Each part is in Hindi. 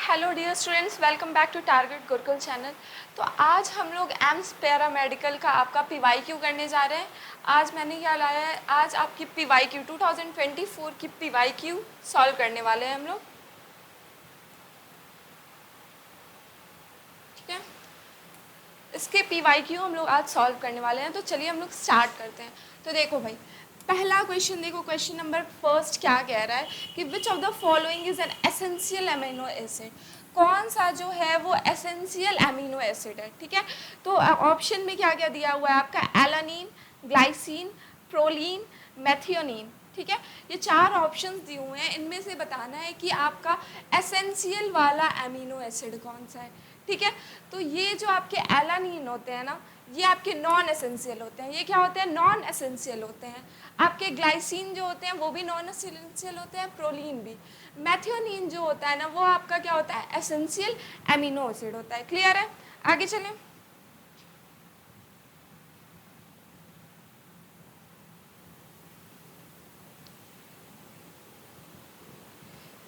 Hello dear students, welcome back to target Gurukul channel. तो आज हम लोग एम्स पैरामेडिकल का आपका पीवाईक्यू करने जा रहे हैं। आज मैंने क्या लाया है, आज आपकी पीवाईक्यू 2024 की पीवाईक्यू सॉल्व करने वाले हैं हम लोग। ठीक है, इसके पीवाईक्यू हम लोग आज सॉल्व करने वाले हैं। तो चलिए हम लोग स्टार्ट करते हैं। तो देखो भाई, पहला क्वेश्चन देखो, क्वेश्चन नंबर फर्स्ट क्या कह रहा है कि विच of the following is an essential amino acid. कौन सा जो है वो एसेंशियल अमीनो एसिड है। ठीक है, तो ऑप्शन में क्या क्या दिया हुआ है आपका, एलानिन, ग्लाइसिन, प्रोलीन, मेथियोनिन। ठीक है, ये चार ऑप्शंस दिए हुए हैं, इनमें से बताना है कि आपका एसेंशियल वाला अमीनो एसिड कौन सा है। ठीक है, तो ये जो आपके एलानिन होते हैं ना, ये आपके नॉन एसेंशियल होते हैं। ये क्या होते हैं, नॉन एसेंशियल होते हैं। आपके ग्लाइसिन जो होते हैं वो भी नॉन एसेंशियल होते हैं, प्रोलीन भी। मेथियोनिन जो होता है ना, वो आपका क्या होता है, एसेंशियल एमिनो एसिड होता है। क्लियर है, आगे चलें।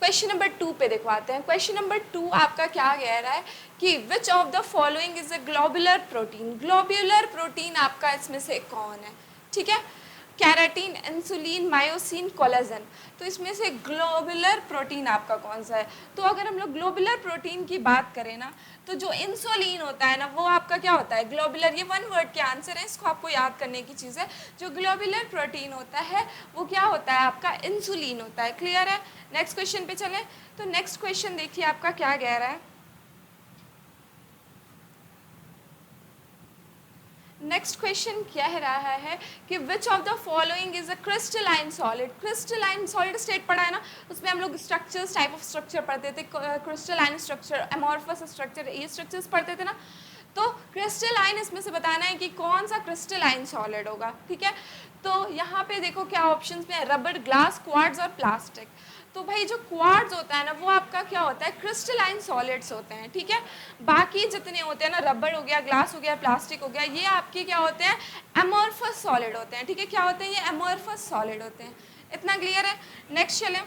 क्वेश्चन नंबर 2 पे देखो आते हैं। क्वेश्चन नंबर 2 आपका क्या कह रहा है कि विच of the following is a globular protein. Globular protein आपका इसमें से कौन है। ठीक है, कैराटीन, इंसुलिन, मायोसिन, कोलेजन। तो इसमें से ग्लोबुलर प्रोटीन आपका कौन सा है। तो अगर हम लोग ग्लोबुलर प्रोटीन की बात करें ना, तो जो इंसुलिन होता है ना, वो आपका क्या होता है, ग्लोबुलर। ये वन वर्ड के आंसर है, इसको आपको याद करने की चीज़ है। जो ग्लोबुलर प्रोटीन होता है वो क्या होता है, आपका इंसुलिन होता है। क्लियर है, नेक्स्ट क्वेश्चन पे चलें। तो नेक्स्ट क्वेश्चन देखिए आपका क्या कह रहा है। नेक्स्ट क्वेश्चन कह रहा है कि विच of the following is a crystalline solid. Crystalline solid state पढ़ा है ना, उसमें हम लोग स्ट्रक्चर्स, टाइप ऑफ स्ट्रक्चर पढ़ते थे, क्रिस्टलाइन स्ट्रक्चर, एमॉर्फस स्ट्रक्चर, ये स्ट्रक्चर्स पढ़ते थे ना। तो क्रिस्टलाइन इसमें से बताना है कि कौन सा क्रिस्टलाइन सॉलिड होगा। ठीक है, तो यहाँ पे देखो क्या ऑप्शंस में है, रबर, ग्लास, क्वार्ट्ज और प्लास्टिक। तो भाई जो क्वार्ट्ज होता है ना, वो आपका क्या होता है, क्रिस्टलाइन सॉलिड्स होते हैं। ठीक है, बाकी जितने होते हैं ना, रबर हो गया, ग्लास हो गया, प्लास्टिक हो गया, ये आपके क्या होते हैं, एमॉर्फस सॉलिड होते हैं। ठीक है, क्या होते हैं, ये एमॉर्फस सॉलिड होते हैं। इतना क्लियर है, नेक्स्ट चलें।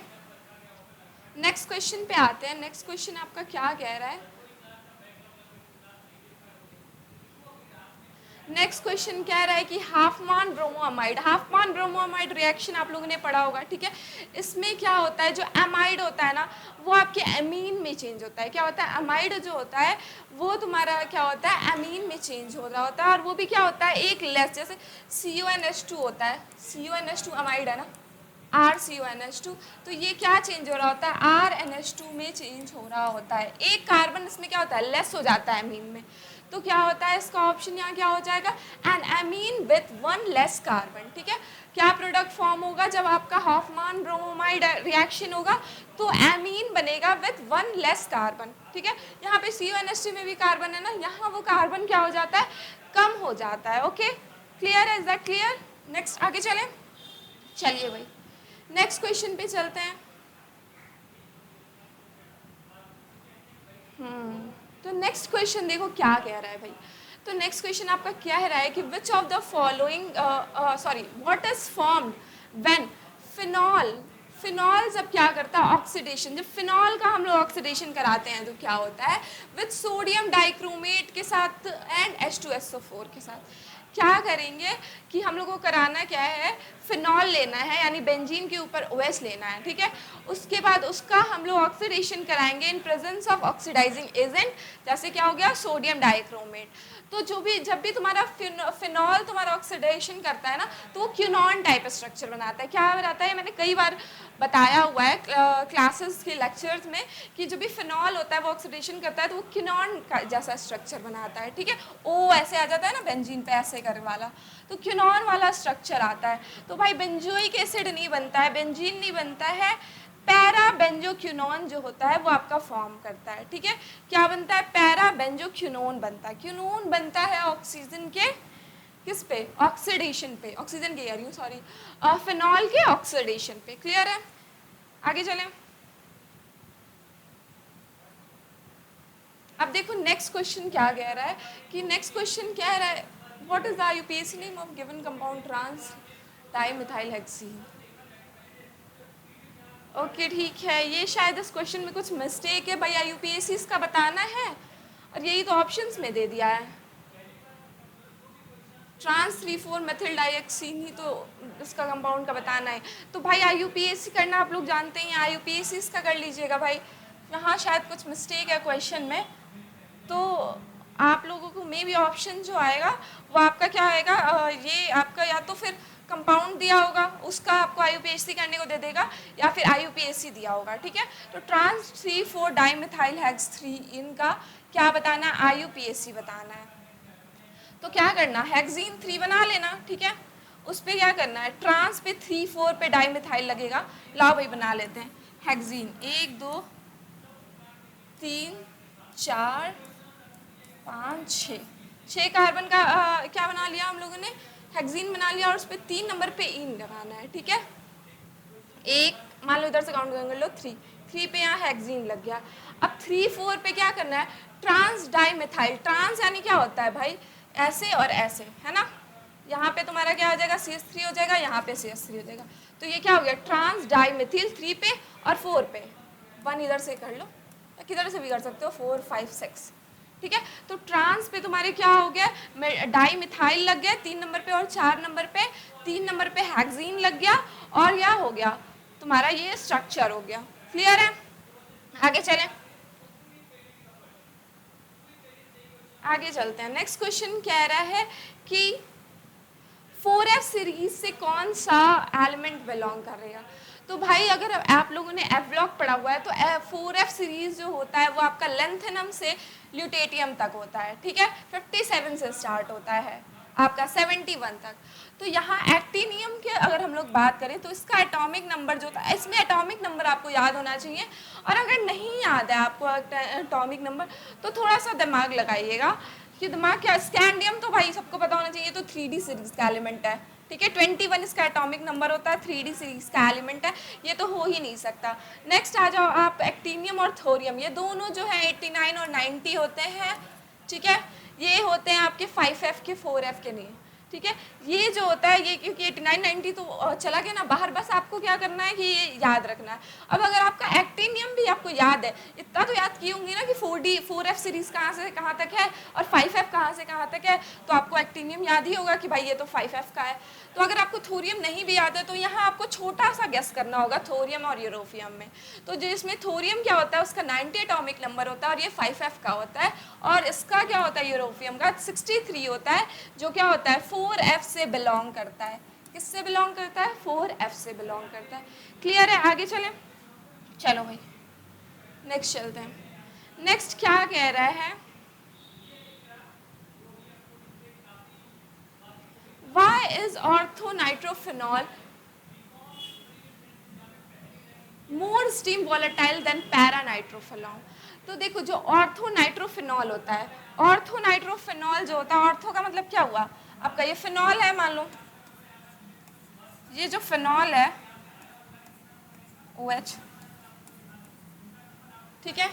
नेक्स्ट क्वेश्चन पे आते हैं। नेक्स्ट क्वेश्चन आपका क्या कह रहा है, नेक्स्ट क्वेश्चन कह रहा है कि हाफमान ब्रोमोअमाइड। हाफमान ब्रोमोअमाइड रिएक्शन आप लोगों ने पढ़ा होगा। ठीक है, इसमें क्या होता है, जो एमाइड होता है ना, वो आपके एमीन में चेंज होता है। क्या होता है, एमाइड जो होता है वो तुम्हारा क्या होता है, एमीन में चेंज हो रहा होता है। और वो भी क्या होता है, एक लेस, जैसे CONH2 होता है, CONH2 अमाइड है ना, RCONH2। तो ये क्या चेंज हो रहा होता है, RNH2 में चेंज हो रहा होता है। एक कार्बन इसमें क्या होता है, लेस हो जाता है एमीन में। तो क्या होता है, इसका ऑप्शन यहाँ क्या हो जाएगा, an amine with one less carbon. ठीक है, क्या प्रोडक्ट फॉर्म होगा, जब आपका हाफमान ब्रोमोमाइड रिएक्शन होगा तो एमीन बनेगा विथ वन लेस कार्बन। ठीक है, यहाँ पे CONH2 में भी कार्बन है ना, यहाँ वो कार्बन क्या हो जाता है, कम हो जाता है। ओके, क्लियर है, इज दैट क्लियर। नेक्स्ट आगे चलें। चलिए भाई, नेक्स्ट क्वेश्चन पे चलते हैं। तो नेक्स्ट क्वेश्चन देखो क्या कह रहा है भाई। तो नेक्स्ट क्वेश्चन आपका क्या है रहा है कि विच of the following, sorry, what is formed when phenol. Phenol जब क्या करता है, ऑक्सीडेशन, जब फिनॉल का हम लोग ऑक्सीडेशन कराते हैं तो क्या होता है, विथ सोडियम डाइक्रोमेट के साथ एंड H2SO4 के साथ। क्या करेंगे कि हम लोग को कराना क्या है, फिनॉल लेना है, यानी बेंजीन के ऊपर OH लेना है। ठीक है, उसके बाद उसका हम लोग ऑक्सीडेशन कराएंगे in presence of oxidising agent, जैसे क्या हो गया, सोडियम डाइक्रोमेट। तो जो भी, जब भी तुम्हारा फिनॉल तुम्हारा ऑक्सीडेशन करता है ना, तो वो क्यूनॉन टाइप स्ट्रक्चर बनाता है। क्या बनाता है, मैंने कई बार बताया हुआ है क्लासेस के लेक्चर्स में, कि जो भी फिनॉल होता है वो ऑक्सीडेशन करता है तो वो क्यूनॉन का जैसा स्ट्रक्चर बनाता है। ठीक है, ओ ऐसे आ जाता है ना बेंजीन पे, ऐसे करने वाला, तो क्यूनॉन वाला स्ट्रक्चर आता है। तो भाई बेंजोइक एसिड नहीं बनता है, बेंजीन नहीं बनता है, पैरा बेंजोक्यूनोन जो होता है वो आपका फॉर्म करता है। ठीक है, क्या बनता है, पैरा बेंजोक्यूनोन बनता है। क्यूनोन बनता है ऑक्सीजन के किस पे, ऑक्सीडेशन पे, ऑक्सीजन के यार, सॉरी, फिनॉल के ऑक्सीडेशन पे। क्लियर है, आगे चलें। अब देखो नेक्स्ट क्वेश्चन क्या कह रहा है कि नेक्स्ट क्वेश्चन कह रहा है, what is the IUPAC name of given compound trans dimethyl hexane. Okay ठीक है, ये शायद इस क्वेश्चन में कुछ मिस्टेक है भाई, IUPAC का बताना है और यही तो ऑप्शंस में दे दिया है। ट्रांस 3,4 मेथिल डाइऑक्सीन ही तो इसका कंपाउंड का बताना है। तो भाई IUPAC करना आप लोग जानते हैं, IUPAC इसका कर लीजिएगा भाई। यहाँ शायद कुछ मिस्टेक है क्वेश्चन में, तो आप लोगों को मे भी ऑप्शन जो आएगा वो आपका क्या आएगा, ये आपका या तो फिर कंपाउंड दिया होगा उसका आपको IUPAC करने को दे देगा, या फिर IUPAC दिया होगा, ठीक है। तो ट्रांस 3,4 डाइमिथाइल हेक्स 3 इनका क्या बताना है, IUPAC बताना है। तो क्या करना, हेक्सीन 3 बना लेना, ठीक है। उस पर क्या करना है, ट्रांस पे 3,4 पे डाइमिथाइल लगेगा। लाओ भाई बना लेते हैं हेक्सीन, 1 2 3 4 5 6 कार्बन का क्या बना लिया हम लोगों ने, हेक्सीन बना लिया, और उस पर 3 नंबर पे इन लगाना है, ठीक है। एक मान लो इधर से काउंट कर लो 3 पे यहाँ हेक्सीन लग गया। अब 3,4 पे क्या करना है, ट्रांस डाइमिथाइल, ट्रांस यानी क्या होता है भाई, ऐसे और ऐसे, है ना। यहाँ पे तुम्हारा क्या हो जाएगा, CH3 हो जाएगा, यहाँ पे CH3 हो जाएगा। तो ये क्या हो गया, ट्रांस डाइमिथिल 3 पे और 4 पे, 1 इधर से कर लो, किधर से भी कर सकते हो, 4 5 6, ठीक है। तो ट्रांस पे तुम्हारे क्या हो गया, डाइमिथाइल लग गया 3 नंबर पे, और 4 नंबर पे 3 नंबर पे हेक्सीन लग गया, और क्या हो गया तुम्हारा, ये स्ट्रक्चर हो गया। क्लियर है, आगे चलें, आगे चलते हैं। नेक्स्ट क्वेश्चन कह रहा है कि 4F सीरीज से कौन सा एलिमेंट बिलोंग करेगा। तो भाई अगर आप लोगों ने F ब्लॉक पढ़ा हुआ है तो 4F सीरीज जो होता है वो आपका लेंथेनम से ल्यूटेटियम तक होता है, ठीक है। 57 से स्टार्ट होता है आपका 71 तक। तो यहाँ एक्टिनियम के अगर हम लोग बात करें तो इसका एटॉमिक नंबर जो था, इसमें एटॉमिक नंबर आपको याद होना चाहिए, और अगर नहीं याद है आपको एटॉमिक नंबर तो थोड़ा सा दिमाग लगाइएगा कि दिमाग क्या, स्कैंडियम तो भाई सबको पता होना चाहिए, तो 3D सीरीज का एलिमेंट है, ठीक है। 21 इसका एटॉमिक नंबर होता है, 3D सीरीज का एलिमेंट है, ये तो हो ही नहीं सकता। नेक्स्ट आ जाओ आप, एक्टिनियम और थोरियम, ये दोनों जो है 89 और 90 होते हैं, ठीक है। ये होते हैं आपके 5F के, 4F के नहीं, ठीक है। ये जो होता है ये क्योंकि 89 90 तो चला गया ना बाहर, बस आपको क्या करना है कि ये याद रखना है। अब अगर आपका एक्टिनियम भी आपको याद है, इतना तो याद किए होंगे ना कि 4F सीरीज कहाँ से कहाँ तक है और 5F कहाँ से कहाँ तक है, तो आपको एक्टिनियम याद ही होगा कि भाई ये तो 5F का है। तो अगर आपको थोरियम नहीं भी याद है तो यहाँ आपको छोटा सा गेस करना होगा थोरियम और यूरोपियम में। तो जिसमें थोरियम क्या होता है, उसका 90 एटॉमिक नंबर होता है और ये 5F का होता है, और इसका क्या होता है, यूरोपियम का 63 होता है, जो क्या होता है 4F से बिलोंग करता है। किससे बिलोंग करता है, 4F से बिलोंग करता है। क्लियर है, आगे चलें, चलो भाई नेक्स्ट चलते हैं। नेक्स्ट क्या कह रहा है, Why is orthonitrophenol more steam volatile than paranitrophenol? तो देखो जो ऑर्थोनाइट्रोफिनॉल होता है, ऑर्थोनाइट्रोफिनॉल जो होता है, ऑर्थो का मतलब क्या हुआ आपका, ये फिनॉल है, मान लो ये जो फिनॉल है OH, ठीक है,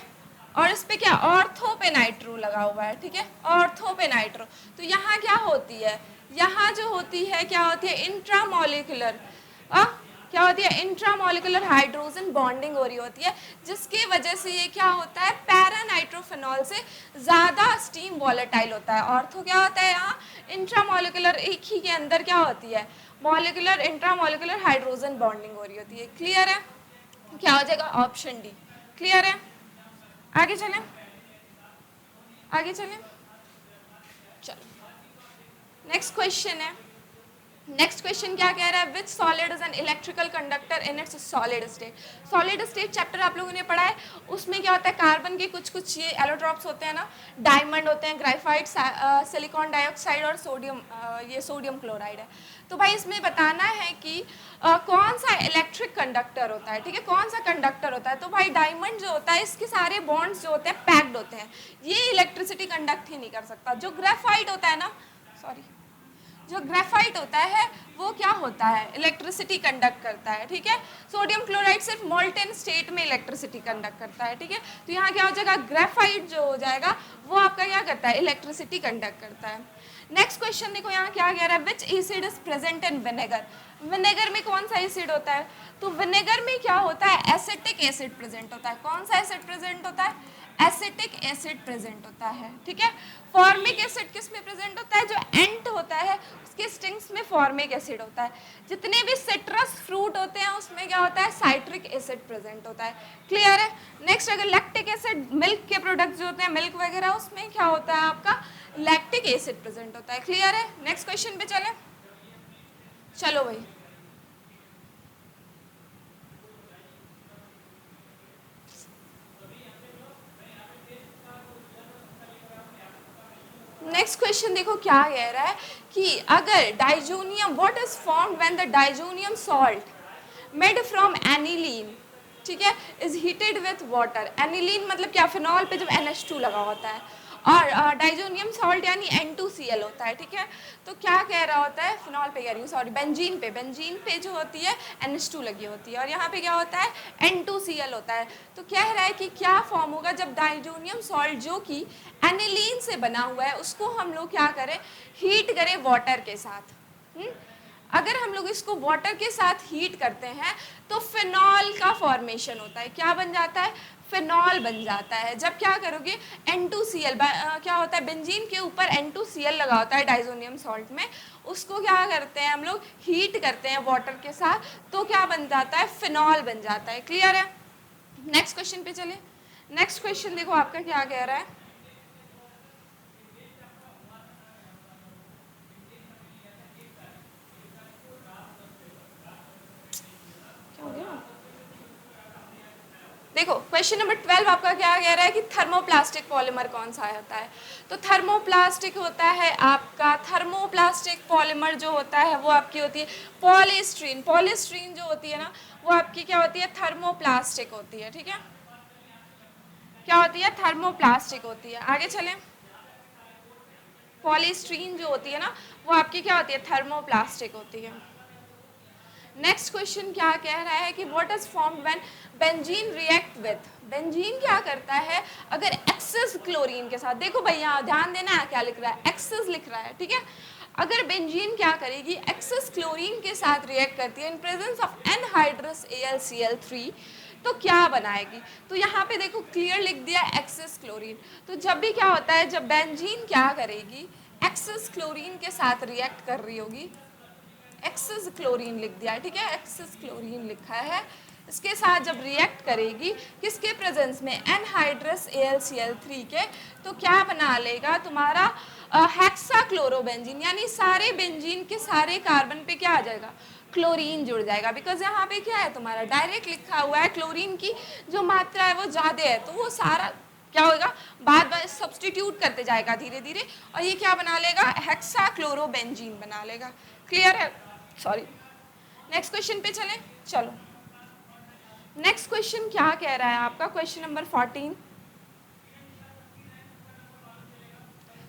और इस पे क्या ऑर्थो पे नाइट्रो लगा हुआ है, ठीक है, ऑर्थो पे नाइट्रो। तो यहाँ क्या होती है, यहाँ जो होती है क्या होती है, इंट्रामोलिकुलर, क्या होती है, इंट्रामोलिकुलर हाइड्रोजन बॉन्डिंग हो रही होती है, जिसकी वजह से ये क्या होता है, पैरानाइट्रोफिनॉल से ज़्यादा स्टीम वॉलेटाइल होता है। ऑर्थो क्या होता है, यहाँ इंट्रामोलिकुलर, एक ही के अंदर क्या होती है, मॉलिकुलर इंट्रामोलिकुलर हाइड्रोजन बॉन्डिंग हो रही होती है। क्लियर है, क्या हो जाएगा ऑप्शन डी। क्लियर है, आगे चलें, आगे चलें, चलो नेक्स्ट क्वेश्चन है। नेक्स्ट क्वेश्चन क्या कह रहा है, विच solid is an electrical conductor in its solid state. Solid state chapter आप लोगों ने पढ़ा है, उसमें क्या होता है, कार्बन के कुछ कुछ ये एलोट्रॉप्स होते हैं ना, डायमंड होते हैं, ग्राफाइट, सिलिकॉन डाइऑक्साइड और सोडियम, ये सोडियम क्लोराइड है। तो भाई इसमें बताना है कि कौन सा इलेक्ट्रिक कंडक्टर होता है, ठीक है, कौन सा कंडक्टर होता है। तो भाई डायमंड जो होता है इसके सारे बॉन्ड्स जो होते हैं पैक्ड होते हैं, ये इलेक्ट्रिसिटी कंडक्ट ही नहीं कर सकता। जो ग्रेफाइट होता है ना, सॉरी, जो ग्रेफाइट होता है वो क्या होता है, इलेक्ट्रिसिटी कंडक्ट करता है, ठीक है। सोडियम क्लोराइड सिर्फ मोल्टेन स्टेट में इलेक्ट्रिसिटी कंडक्ट करता है, ठीक है। तो यहाँ क्या हो जाएगा, ग्रेफाइट जो हो जाएगा वो आपका क्या करता है, इलेक्ट्रिसिटी कंडक्ट करता है। नेक्स्ट क्वेश्चन देखो यहाँ क्या कह रहा है, विच acid is present in vinegar. Vinegar में कौन सा एसिड होता है, तो विनेगर में क्या होता है, एसिटिक एसिड प्रेजेंट होता है। कौन सा एसिड प्रेजेंट होता है, एसिटिक एसिड प्रेजेंट होता है, ठीक है। फॉर्मिक एसिड किस में प्रेजेंट होता है, जो एंट होता है उसके स्टिंग्स में फॉर्मिक एसिड होता है। जितने भी सिट्रस फ्रूट होते हैं उसमें क्या होता है, साइट्रिक एसिड प्रेजेंट होता है। क्लियर है। नेक्स्ट अगर लैक्टिक एसिड, मिल्क के प्रोडक्ट्स जो होते हैं, मिल्क वगैरह, उसमें क्या होता है आपका, लैक्टिक एसिड प्रेजेंट होता है। क्लियर है। नेक्स्ट क्वेश्चन पे चले, चलो भाई। नेक्स्ट क्वेश्चन देखो क्या कह रहा है कि अगर diazonium, what is formed when the diazonium salt made from aniline, ठीक है, is heated with water. Aniline मतलब क्या, फिनॉल पे जब NH2 लगा होता है, और डाइजोनियम सॉल्ट यानी N2Cl होता है, ठीक है। तो क्या कह रहा होता है, फिनॉल पे कह रही हूँ, सॉरी, बेंजीन पे जो होती है NH2 लगी होती है, और यहाँ पे क्या होता है, N2Cl होता है। तो कह रहा है कि क्या फॉर्म होगा जब डाइजोनियम सॉल्ट जो कि एनिलीन से बना हुआ है उसको हम लोग क्या करें, हीट करें वाटर के साथ। अगर हम लोग इसको वाटर के साथ हीट करते हैं तो फिनॉल का फॉर्मेशन होता है। क्या बन जाता है, फिनॉल बन जाता है। जब क्या करोगे, N2Cl क्या होता है, बेंजीन के ऊपर N2Cl लगा होता है डाइजोनियम सॉल्ट में, उसको क्या करते हैं हम लोग, हीट करते हैं वाटर के साथ, तो क्या बन जाता है, फिनॉल बन जाता है। क्लियर है। नेक्स्ट क्वेश्चन पे चले। नेक्स्ट क्वेश्चन देखो आपका क्या कह रहा है, देखो क्वेश्चन नंबर 12 आपका क्या कह रहा है कि थर्मोप्लास्टिक पॉलीमर कौन सा होता है। तो थर्मोप्लास्टिक होता है आपका, थर्मोप्लास्टिक पॉलीमर जो होता है वो आपकी होती है पॉलीस्ट्रीन। पॉलीस्ट्रीन जो होती है ना वो आपकी क्या होती है, थर्मोप्लास्टिक होती है, ठीक है। क्या होती है, थर्मोप्लास्टिक होती है। आगे चलें, पॉलीस्ट्रीन जो होती है ना वो आपकी क्या होती है, थर्मोप्लास्टिक होती है। नेक्स्ट क्वेश्चन क्या कह रहा है कि what is formed when benzene react with. Benzene क्या करता है अगर एक्सेस क्लोरीन के साथ, देखो भैया ध्यान देना है क्या लिख रहा है, एक्सेस लिख रहा है, ठीक है। अगर बेंजीन क्या करेगी, एक्सेस क्लोरीन के साथ रिएक्ट करती है इन प्रेजेंस ऑफ एनहाइड्रस AlCl3, तो क्या बनाएगी। तो यहाँ पे देखो क्लियर लिख दिया एक्सेस क्लोरीन। तो जब भी क्या होता है, जब बेंजीन क्या करेगी, एक्सेस क्लोरीन के साथ रिएक्ट कर रही होगी, एक्सेस क्लोरीन लिख दिया, ठीक है, एक्सेस क्लोरीन लिखा है, इसके साथ जब रिएक्ट करेगी किसके प्रेजेंस में, एनहाइड्रस AlCl3 के, तो क्या बना लेगा तुम्हारा हेक्साक्लोरोबेंजीन, यानी सारे बेंजीन के सारे कार्बन पे क्या आ जाएगा, क्लोरीन जुड़ जाएगा। बिकॉज यहाँ पे क्या है तुम्हारा डायरेक्ट लिखा हुआ है, क्लोरीन की जो मात्रा है वो ज़्यादा है, तो वो सारा क्या होगा, बाद बार सब्सटीट्यूट करते जाएगा धीरे धीरे, और ये क्या बना लेगा, हेक्साक्लोरोबेंजीन बना लेगा। क्लियर है, सॉरी। नेक्स्ट क्वेश्चन पे चलें, चलो। नेक्स्ट क्वेश्चन क्या कह रहा है आपका, क्वेश्चन नंबर 14।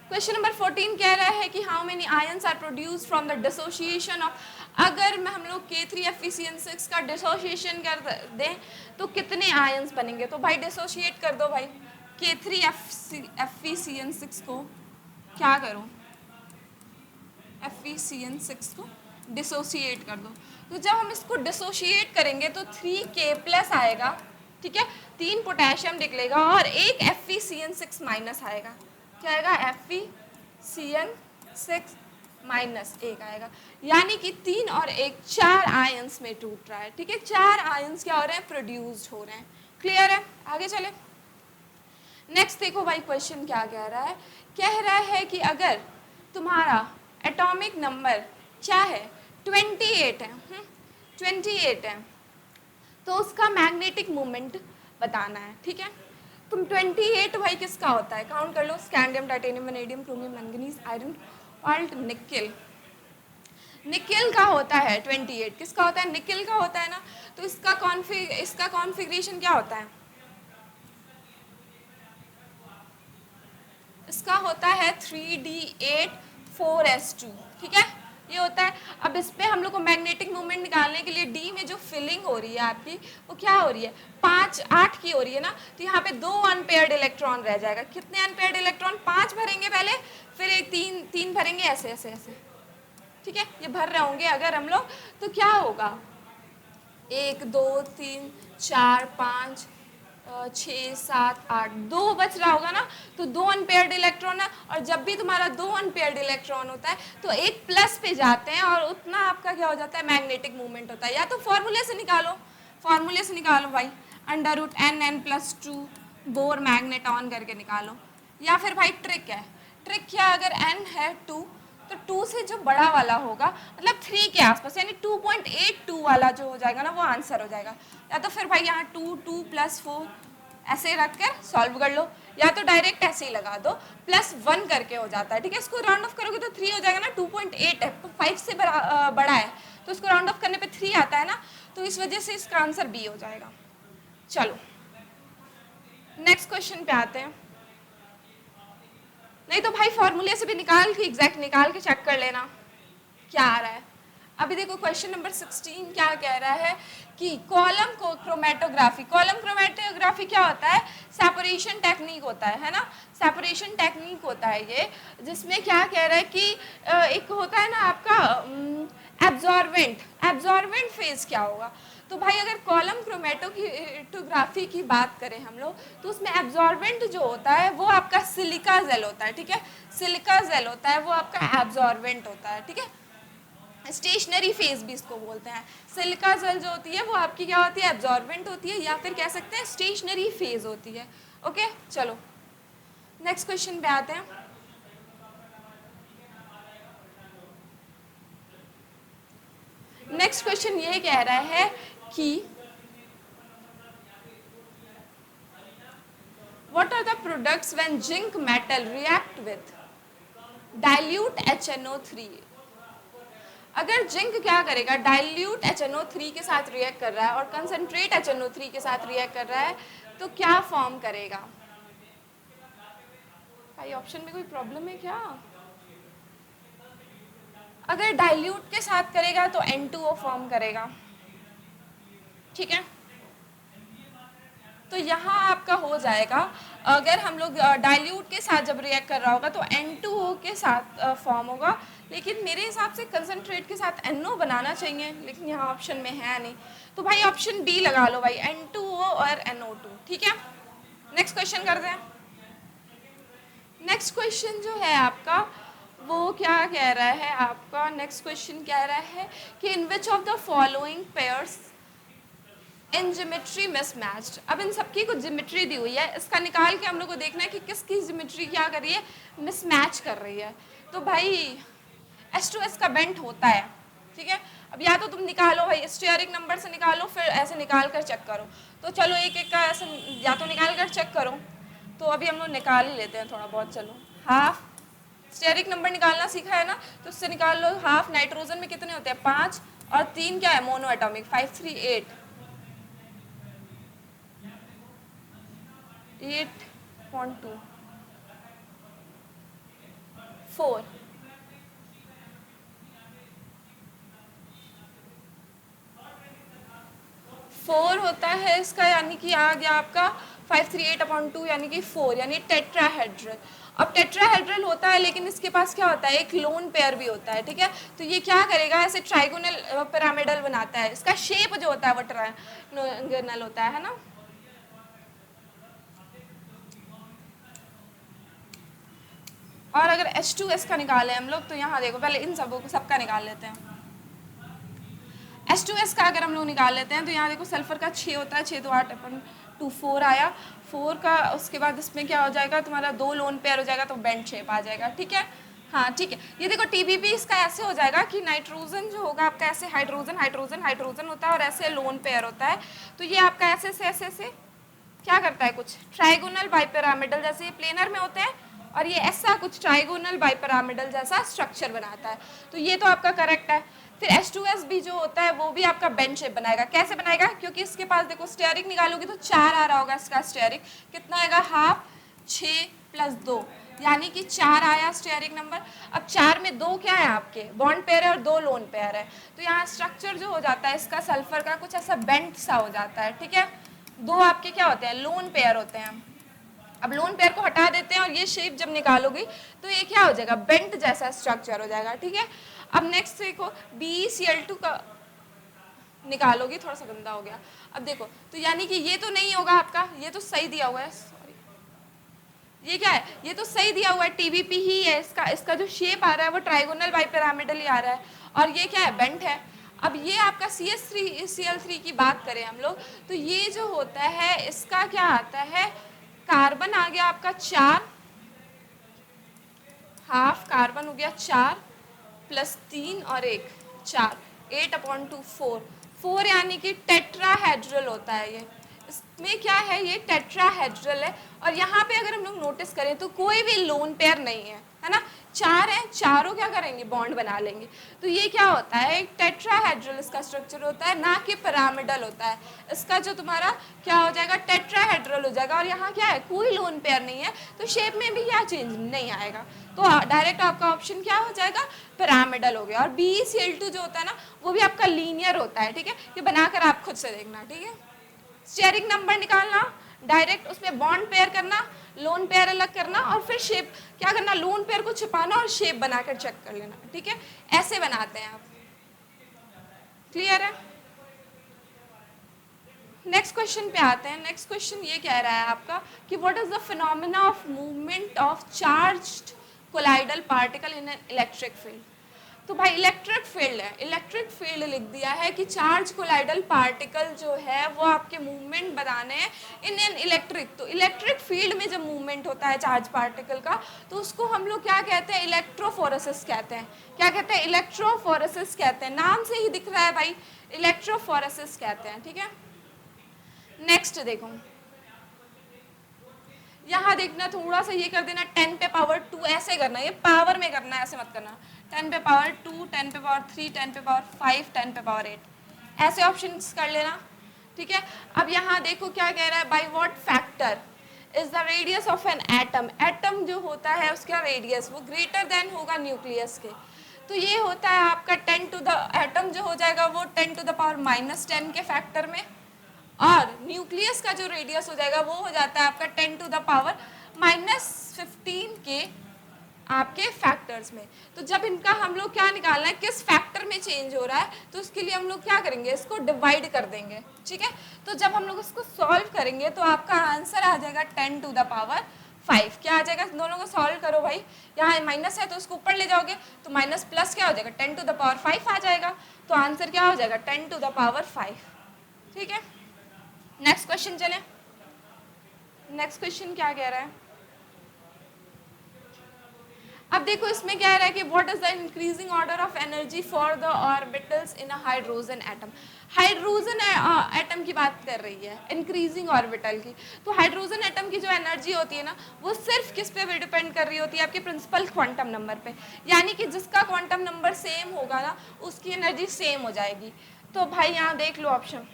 क्वेश्चन नंबर 14 कह रहा है कि how many ions are produce from the dissociation of, अगर हम लोग K3FeCN6 का डिसोसिएशन कर दें तो कितने आयंस बनेंगे। तो भाई डिसोशिएट कर दो भाई, K3FeCN6 को क्या करो, FeCN6 को डिसोशिएट कर दो। तो जब हम इसको डिसोशिएट करेंगे तो 3K+ आएगा, ठीक है, 3 पोटेशियम निकलेगा और एक FeCN6 माइनस आएगा। क्या आएगा, FeCN6 माइनस 1 आएगा, यानी कि 3 और 1 4 आयंस में टूट रहा है, ठीक है, 4 आयंस क्या हो रहे हैं, प्रोड्यूस्ड हो रहे हैं। क्लियर है। आगे चले। नेक्स्ट देखो भाई क्वेश्चन क्या कह रहा है, कह रहा है कि अगर तुम्हारा एटॉमिक नंबर क्या है, 28 है, 28 है, तो उसका मैग्नेटिक मोमेंट बताना है, ठीक है। तुम 28 भाई किसका होता है, काउंट कर लो, scandium, titanium, vanadium, chromium, manganese, iron, cobalt, nickel. Nickel का होता है 28, किसका होता है, निकेल का होता है ना। तो इसका कॉन्फ़िगरेशन क्या होता है, इसका होता है 3D8 4s2, ठीक है, ये होता है। अब इस पे हम लोग को मैग्नेटिक मोमेंट निकालने के लिए डी में जो फिलिंग हो रही है आपकी वो क्या हो रही है, 5 8 की हो रही है ना, तो यहाँ पे 2 अनपेयर्ड इलेक्ट्रॉन रह जाएगा। कितने अनपेयर्ड इलेक्ट्रॉन, 5 भरेंगे ऐसे ऐसे ऐसे, ठीक है, ये भर रहे होंगे अगर हम लोग, तो क्या होगा, 1 2 3 4 5 6 7 8, 2 बच रहा होगा ना, तो 2 अनपेयर्ड इलेक्ट्रॉन है, और जब भी तुम्हारा 2 अनपेयर्ड इलेक्ट्रॉन होता है तो एक प्लस पे जाते हैं और उतना आपका क्या हो जाता है, मैग्नेटिक मूवमेंट होता है। या तो फॉर्मूले से निकालो, फॉर्मूले से निकालो भाई, √n+2 बोर मैग्नेट ऑन करके निकालो, या फिर भाई ट्रिक है, ट्रिक क्या, अगर n है 2 तो 2 से जो बड़ा वाला होगा मतलब 3 के आसपास, यानी 2.82 वाला जो हो जाएगा ना वो आंसर हो जाएगा। या तो फिर भाई यहाँ 2 2 + 4 ऐसे रख कर सॉल्व कर लो, या तो डायरेक्ट ऐसे ही लगा दो, +1 करके हो जाता है, ठीक है। इसको राउंड ऑफ करोगे तो 3 हो जाएगा ना, 2.8 है तो 5 से बड़ा है, तो इसको राउंड ऑफ करने पे 3 आता है ना, तो इस वजह से इसका आंसर बी हो जाएगा। चलो नेक्स्ट क्वेश्चन पे आते हैं, नहीं तो भाई फॉर्मूले से भी निकाल के एग्जैक्ट निकाल के चेक कर लेना क्या आ रहा है। अभी देखो क्वेश्चन नंबर 16 क्या कह रहा है कि कॉलम को क्रोमेटोग्राफी, कॉलम क्रोमेटोग्राफी क्या होता है, सेपरेशन टेक्निक होता है ना, सेपरेशन टेक्निक होता है ये, जिसमें क्या कह रहा है कि एक होता है ना आपका एब्जॉर्बेंट, एब्जॉर्बेंट फेज क्या होगा। तो भाई अगर कॉलम क्रोमेटोग्राफी की बात करें हम लोग, तो उसमें एब्जॉर्बेंट जो होता है वो आपका सिलिका जेल होता है, ठीक है, सिलिका जेल होता है वो आपका एब्जॉर्बेंट होता है, ठीक है। स्टेशनरी फेज भी इसको बोलते हैं, सिलिका जेल जो होती है वो आपकी क्या होती है, एब्जॉर्बेंट होती है, या फिर कह सकते हैं स्टेशनरी फेज होती है। ओके चलो नेक्स्ट क्वेश्चन पे आते हैं। नेक्स्ट क्वेश्चन ये कह रहा है कि what are the products when zinc metal react with dilute HNO3। अगर जिंक क्या करेगा, डाइल्यूट HNO3 के साथ रिएक्ट कर रहा है और कंसंट्रेट HNO3 के साथ रिएक्ट कर रहा है, तो क्या फॉर्म करेगा। भाई ऑप्शन में कोई प्रॉब्लम है क्या, अगर डाइल्यूट के साथ करेगा तो N2O फॉर्म करेगा, ठीक है। तो यहाँ आपका हो जाएगा, अगर हम लोग डाइल्यूट के साथ जब रिएक्ट कर रहा होगा तो N2O के साथ फॉर्म होगा, लेकिन मेरे हिसाब से कंसंट्रेट के साथ NO बनाना चाहिए, लेकिन यहाँ ऑप्शन में है नहीं, तो भाई ऑप्शन बी लगा लो भाई, N2O और NO2, ठीक है। नेक्स्ट क्वेश्चन करते हैं। नेक्स्ट क्वेश्चन जो है आपका वो क्या कह रहा है, आपका नेक्स्ट क्वेश्चन कह रहा है कि in which of the following pairs in geometry mismatched. अब इन सबकी कुछ जियोमेट्री दी हुई है, इसका निकाल के हम लोग को देखना है कि किसकी जियोमेट्री क्या कर रही है, मिसमैच कर रही है। तो भाई H2S का बेंट होता है, ठीक है। अब या तो तुम निकालो भाई स्टीयरिक नंबर से निकालो, फिर ऐसे निकाल कर चेक करो, तो चलो एक एक का ऐसे या तो निकाल कर चेक करो, तो अभी हम लोग निकाल ही लेते हैं थोड़ा बहुत। चलो हाफ स्टीयरिक नंबर निकालना सीखा है ना, तो उससे निकाल लो, हाफ नाइट्रोजन में कितने होते हैं 5, और 3 क्या है मोनो एटॉमिक 5 3 8 8.2 4 4 होता है इसका, यानी कि आ गया आपका 538/2 यानी कि 4, यानी टेट्राहेड्रल। अब टेट्राहेड्रल होता है लेकिन इसके पास क्या होता है, एक लोन पेयर भी होता है, ठीक है। तो ये क्या करेगा, ऐसे ट्राइगोनल पिरामिडल बनाता है, इसका शेप जो होता है वो ट्राइगोनल होता है ना। और अगर H2S का निकालें हम लोग, तो यहाँ देखो पहले इन सबका निकाल लेते हैं। H2S का अगर हम लोग निकाल लेते हैं तो यहाँ देखो सल्फर का 6 होता है, 6 तो 8/2 4 आया, 4 का उसके बाद इसमें क्या हो जाएगा तुम्हारा 2 लोन पेयर हो जाएगा, तो बेंट शेप आ जाएगा, ठीक है। हाँ ठीक है, ये देखो TBP इसका ऐसे हो जाएगा कि नाइट्रोजन जो होगा आपका ऐसे हाइड्रोजन हाइड्रोजन हाइड्रोजन होता है और ऐसे लोन पेयर होता है, तो ये आपका ऐसे से ऐसे से क्या करता है, कुछ ट्राइगोनल बाइपिरामिडल जैसे प्लेनर में होते हैं, और ये ऐसा कुछ ट्राइगोनल बाइपिरामिडल जैसा स्ट्रक्चर बनाता है, तो ये तो आपका करेक्ट है। फिर H2S भी जो होता है वो भी आपका बेंट शेप बनाएगा, कैसे बनाएगा, क्योंकि इसके पास देखो स्टेयरिक निकालोगे तो 4 आ रहा होगा इसका स्टेयरिक, कितना आएगा, हाफ 6 + 2 यानी कि 4 आया स्टेयरिक नंबर। अब 4 में 2 क्या है आपके बॉन्ड पेयर है और 2 लोन पेयर है, तो यहाँ स्ट्रक्चर जो हो जाता है इसका सल्फर का कुछ ऐसा बेंट सा हो जाता है, ठीक है। 2 आपके क्या होते हैं, लोन पेयर होते हैं, अब लोन पेयर को हटा देते हैं और ये शेप जब निकालोगी तो ये क्या हो जाएगा, बेंट जैसा स्ट्रक्चर हो जाएगा, ठीक है। अब नेक्स्ट देखो BeCl2 का निकालोगी, थोड़ा सा गंदा हो गया। अब देखो तो यानी कि ये तो नहीं होगा आपका, ये तो सही दिया हुआ है, सॉरी ये क्या है, ये तो सही दिया हुआ है, TBP ही है इसका, इसका जो शेप आ रहा है वो ट्राइगोनल बाइपिरामिडल ही आ रहा है, और ये क्या है, बेंट है। अब ये आपका CH3Cl3 की बात करें हम लोग, तो ये जो होता है इसका क्या आता है, कार्बन आ गया आपका 4, हाफ कार्बन हो गया 4 प्लस 3 और 1 4, 8/2 4, 4 यानी कि टेट्राहेड्रल होता है ये, इसमें क्या है, ये टेट्राहेड्रल है। और यहाँ पे अगर हम लोग नोटिस करें तो कोई भी लोन पेयर नहीं है ना, 4 है, चारों क्या करेंगे, बॉन्ड बना लेंगे। तो ये क्या होता है, एक टेट्राहेड्रल इसका स्ट्रक्चर होता है, ना कि पिरामिडल होता है। इसका जो तुम्हारा क्या हो जाएगा, टेट्राहेड्रल हो जाएगा, और यहाँ क्या है, कोई लोन पेयर नहीं है, तो शेप में भी क्या चेंज नहीं आएगा, तो डायरेक्ट आपका ऑप्शन क्या हो जाएगा, पिरामिडल हो गया। और BeCl2 जो होता है ना, वो भी आपका लीनियर होता है, ठीक है, ये बनाकर आप खुद से देखना, ठीक है। स्टेयरिंग नंबर निकालना, डायरेक्ट उसमें बॉन्ड पेयर करना, लोन पेयर अलग करना, और फिर शेप क्या करना, लोन पेयर को छिपाना और शेप बनाकर चेक कर लेना, ठीक है, ऐसे बनाते हैं आप। क्लियर है। नेक्स्ट क्वेश्चन पे आते हैं। नेक्स्ट क्वेश्चन ये कह रहा है आपका कि what is the phenomena of movement of charged colloidal particle in an electric field. तो भाई इलेक्ट्रिक फील्ड है, इलेक्ट्रिक फील्ड लिख दिया है कि चार्ज कोलाइडल पार्टिकल जो है वो आपके मूवमेंट बताने हैं इन एन इलेक्ट्रिक। तो इलेक्ट्रिक फील्ड में जब मूवमेंट होता है चार्ज पार्टिकल का, तो उसको हम लोग क्या कहते हैं, इलेक्ट्रोफोरेसिस कहते हैं। क्या कहते हैं, इलेक्ट्रोफोरेसिस कहते हैं, नाम से ही दिख रहा है भाई, इलेक्ट्रोफोरेसिस कहते हैं, ठीक है। नेक्स्ट देखो, यहाँ देखना, थोड़ा सा ये कर देना 10 पे पावर 2, ऐसे करना, ये पावर में करना है, ऐसे मत करना। 10 पे पावर 2, 10 पे पावर 3, 10 पे पावर 5, 10 पे पावर 8, ऐसे ऑप्शंस कर लेना, ठीक है। अब यहाँ देखो क्या कह रहा है, by what factor is the radius of an atom. Atom जो होता है उसका रेडियस वो ग्रेटर देन होगा न्यूक्लियस के, तो ये होता है आपका 10 टू द, एटम जो हो जाएगा वो 10 टू द पावर -10 के फैक्टर में, और न्यूक्लियस का जो रेडियस हो जाएगा वो हो जाता है आपका 10 टू द पावर -15 के आपके फैक्टर्स में। तो जब इनका हम लोग क्या निकालना है, किस फैक्टर में चेंज हो रहा है, तो उसके लिए हम लोग क्या करेंगे, इसको डिवाइड कर देंगे, ठीक है। तो जब हम लोग इसको सॉल्व करेंगे तो आपका आंसर आ जाएगा 10 टू द पावर 5। क्या आ जाएगा, दोनों को सॉल्व करो भाई, यहाँ माइनस है तो उसको ऊपर ले जाओगे, तो माइनस प्लस क्या हो जाएगा, 10 टू द पावर 5 आ जाएगा, तो आंसर क्या हो जाएगा, 10 टू द पावर 5, ठीक है। नेक्स्ट क्वेश्चन चले। नेक्स्ट क्वेश्चन क्या कह रहा है, अब देखो इसमें क्या रहा है कि what is the increasing order of energy for the orbitals in a hydrogen atom. Hydrogen atom की बात कर रही है, इंक्रीजिंग ऑर्बिटल की। तो हाइड्रोजन एटम की जो एनर्जी होती है ना, वो सिर्फ किस पे डिपेंड कर रही होती है, आपके प्रिंसिपल क्वांटम नंबर पे, यानी कि जिसका क्वांटम नंबर सेम होगा ना उसकी एनर्जी सेम हो जाएगी। तो भाई यहाँ देख लो ऑप्शन,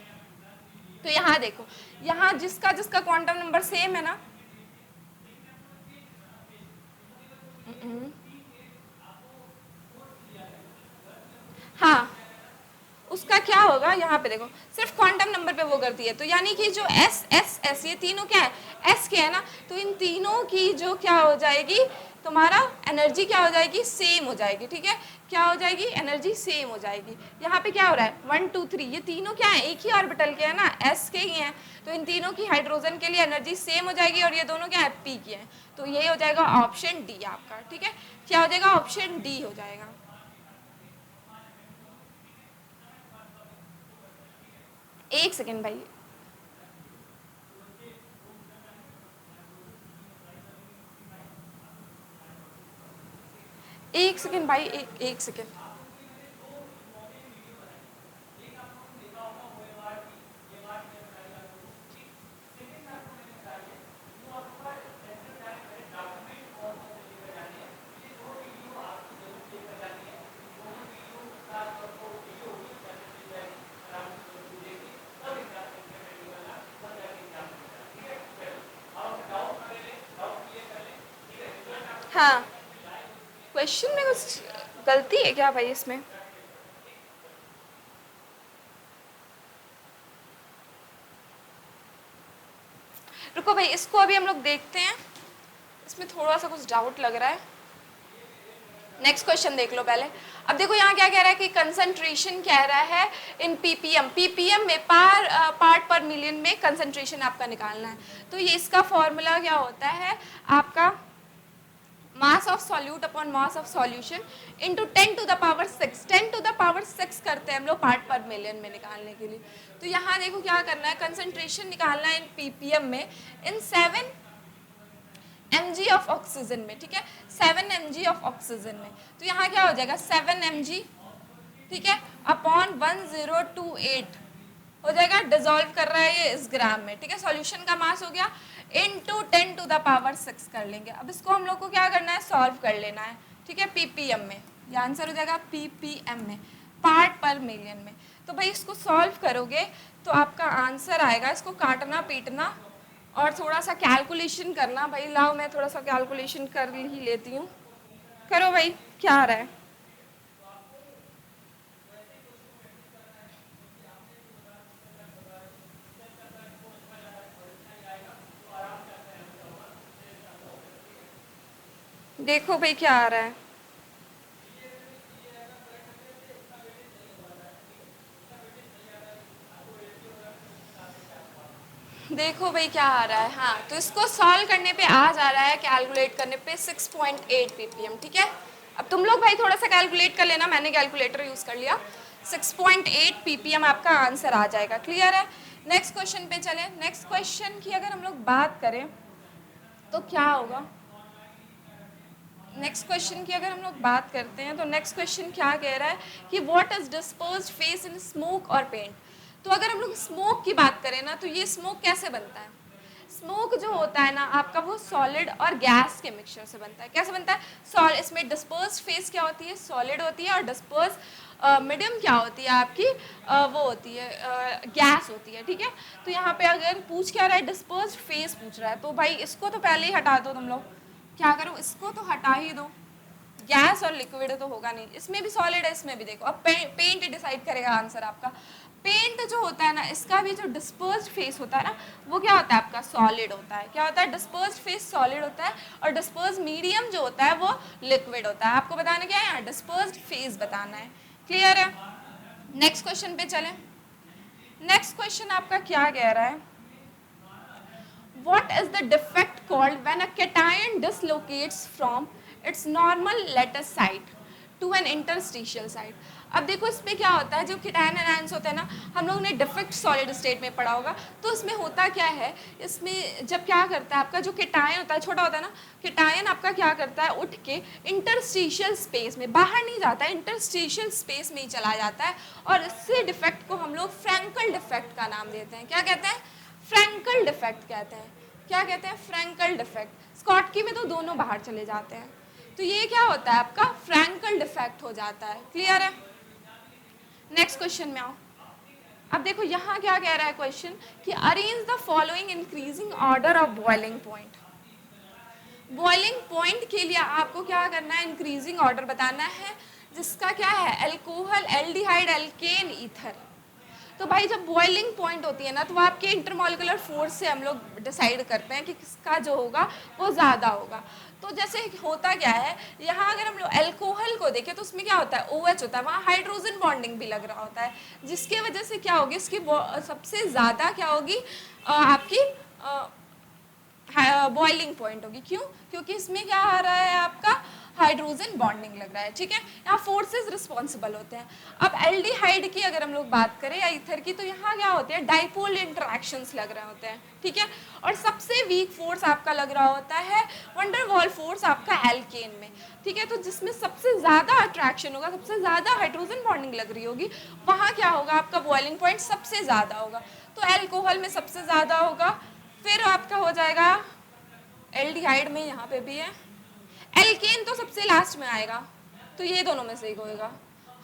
तो यहाँ देखो, यहाँ जिसका जिसका क्वांटम नंबर सेम है ना, हाँ उसका क्या होगा, यहाँ पे देखो सिर्फ क्वांटम नंबर पे वो करती है, तो यानी कि जो एस एस एस ये तीनों क्या है, एस के है ना, तो इन तीनों की जो क्या हो जाएगी, तुम्हारा एनर्जी क्या हो जाएगी, सेम हो जाएगी, ठीक है। क्या हो जाएगी, एनर्जी सेम हो जाएगी। यहाँ पे क्या हो रहा है, 1 2 3 ये तीनों क्या है, एक ही ऑर्बिटल के है ना, एस के ही हैं, तो इन तीनों की हाइड्रोजन के लिए एनर्जी सेम हो जाएगी, और ये दोनों क्या है, पी की है, तो ये हो जाएगा ऑप्शन डी आपका, ठीक है। क्या हो जाएगा, ऑप्शन डी हो जाएगा। एक सेकेंड भाई, एक सेकेंड भाई, एक सेकेंड। हाँ क्वेश्चन में कुछ गलती है क्या भाई इसमें, रुको भाई इसको अभी हम लोग देखते हैं, इसमें थोड़ा सा कुछ डाउट लग रहा है। नेक्स्ट क्वेश्चन देख लो पहले। अब देखो यहाँ क्या कह रहा है कि कंसंट्रेशन कह रहा है इन पीपीएम, पीपीएम में पार्ट पर मिलियन में कंसंट्रेशन आपका निकालना है। तो ये इसका फॉर्मूला क्या होता है आपका, mass of solute upon mass of solution into 10 to the power 6, 10 to the power 6 करते हैं हम लोग पार्ट पर मिलियन में निकालने के लिए। तो यहाँ देखो क्या करना है, कंसंट्रेशन निकालना है इन पीपीएम में इन 7 mg ऑफ ऑक्सीजन में, ठीक है, 7 mg ऑफ ऑक्सीजन में। तो यहाँ क्या हो जाएगा 7 mg, ठीक है, अपॉन 1028 हो जाएगा, डिसॉल्व कर रहा है ये इस ग्राम में, ठीक है। सॉल्यूशन का मास हो गया इनटू 10 टू द पावर 6 कर लेंगे। अब इसको हम लोग को क्या करना है, सॉल्व कर लेना है, ठीक है, पीपीएम में। ये आंसर हो जाएगा पीपीएम में, पार्ट पर मिलियन में। तो भाई इसको सॉल्व करोगे तो आपका आंसर आएगा, इसको काटना पीटना और थोड़ा सा कैलकुलेशन करना। भाई लाओ मैं थोड़ा सा कैलकुलेशन कर ही लेती हूँ, करो भाई क्या आ रहा है। देखो भाई क्या आ रहा है, देखो भाई क्या आ रहा है। हाँ तो इसको सॉल्व करने पे आ जा रहा है, कैलकुलेट करने पे 6.8 ppm, ठीक है। अब तुम लोग भाई थोड़ा सा कैलकुलेट कर लेना, मैंने कैलकुलेटर यूज कर लिया, 6.8 ppm आपका आंसर आ जाएगा। क्लियर है। नेक्स्ट क्वेश्चन पे चले। नेक्स्ट क्वेश्चन की अगर हम लोग बात करें तो क्या होगा, नेक्स्ट क्वेश्चन की अगर हम लोग बात करते हैं तो नेक्स्ट क्वेश्चन क्या कह रहा है कि what is dispersed face in smoke और पेंट। तो अगर हम लोग स्मोक की बात करें ना, तो ये स्मोक कैसे बनता है, स्मोक जो होता है ना आपका वो सॉलिड और गैस के मिक्सचर से बनता है। कैसे बनता है, इसमें डिस्पर्स्ड फेस क्या होती है, सॉलिड होती है, और डिस्पर्स मीडियम क्या होती है आपकी, वो होती है गैस होती है, ठीक है। तो यहाँ पे अगर पूछ क्या रहा है, डिस्पर्स्ड फेस पूछ रहा है, तो भाई इसको तो पहले ही हटा दो तुम लोग, क्या करो इसको तो हटा ही दो, गैस और लिक्विड तो होगा नहीं, इसमें भी सॉलिड है इसमें भी। देखो अब पेंट डिसाइड करेगा आंसर आपका। पेंट जो होता है ना, इसका भी जो डिस्पर्स्ड फेस होता है ना, वो क्या होता है आपका, सॉलिड होता है। क्या होता है, डिस्पर्स्ड फेस सॉलिड होता है, और डिस्पर्स्ड मीडियम जो होता है वो लिक्विड होता है। आपको बताना क्या है यहाँ, डिस्पर्स्ड फेस बताना है। क्लियर है। नेक्स्ट क्वेश्चन पे चलें। नेक्स्ट क्वेश्चन आपका क्या कह रहा है, what is the defect called when a cation dislocates from its normal lattice site to an interstitial site। अब देखो इसमें क्या होता है, जो कीटायन एनायंस होते हैं ना, हम लोगों ने डिफेक्ट सॉलिड स्टेट में पढ़ा होगा। तो इसमें होता क्या है, इसमें जब क्या करता है आपका जो कीटायन होता है, छोटा होता है ना, कीटायन आपका क्या करता है, उठ के इंटरस्टिशियल स्पेस में, बाहर नहीं जाता है, इंटरस्टिशियल स्पेस में ही चला जाता है, और इससे डिफेक्ट को हम लोग फ्रैंकल डिफेक्ट का नाम देते हैं। क्या कहते हैं, फ्रैंकल डिफेक्ट कहते हैं। क्या कहते हैं, फ्रैंकल डिफेक्ट। स्कॉटकी में तो दोनों बाहर चले जाते हैं, तो ये क्या होता है आपका, फ्रैंकल डिफेक्ट हो जाता है। क्लियर है। नेक्स्ट क्वेश्चन में आओ। अब देखो यहाँ क्या कह रहा है क्वेश्चन कि arrange the following increasing order of boiling point. Boiling point के लिए आपको क्या करना है, इंक्रीजिंग ऑर्डर बताना है, जिसका क्या है, एल्कोहल, एल्डिहाइड, एल्केन, ईथर। तो भाई जब बॉइलिंग पॉइंट होती है ना, तो वो आपके इंटरमॉलिकुलर फोर्स से हम लोग डिसाइड करते हैं कि किसका जो होगा वो ज़्यादा होगा। तो जैसे होता क्या है, यहाँ अगर हम लोग एल्कोहल को देखें तो उसमें क्या होता है, OH होता है, वहाँ हाइड्रोजन बॉन्डिंग भी लग रहा होता है, जिसके वजह से क्या होगी, इसकी सबसे ज़्यादा क्या होगी आपकी बॉइलिंग पॉइंट होगी। क्यों, क्योंकि इसमें क्या आ रहा है आपका, हाइड्रोजन बॉन्डिंग लग रहा है, ठीक है। यहाँ फोर्सेस रिस्पॉन्सिबल होते हैं। अब एल्डिहाइड की अगर हम लोग बात करें या ईथर की, तो यहाँ क्या होते हैं, डाइपोल इंटरैक्शंस लग रहे होते हैं, ठीक है। और सबसे वीक फोर्स आपका लग रहा होता है वंडर वाल फोर्स आपका एल्केन में, ठीक है। तो जिसमें सबसे ज़्यादा अट्रैक्शन होगा, सबसे ज़्यादा हाइड्रोजन बॉन्डिंग लग रही होगी, वहाँ क्या होगा आपका, बॉइलिंग पॉइंट सबसे ज़्यादा होगा। तो एल्कोहल में सबसे ज़्यादा होगा, फिर आपका हो जाएगा एल्डिहाइड में, यहाँ पे भी है, एल्केन तो सबसे लास्ट में आएगा, तो ये दोनों में से एक होएगा।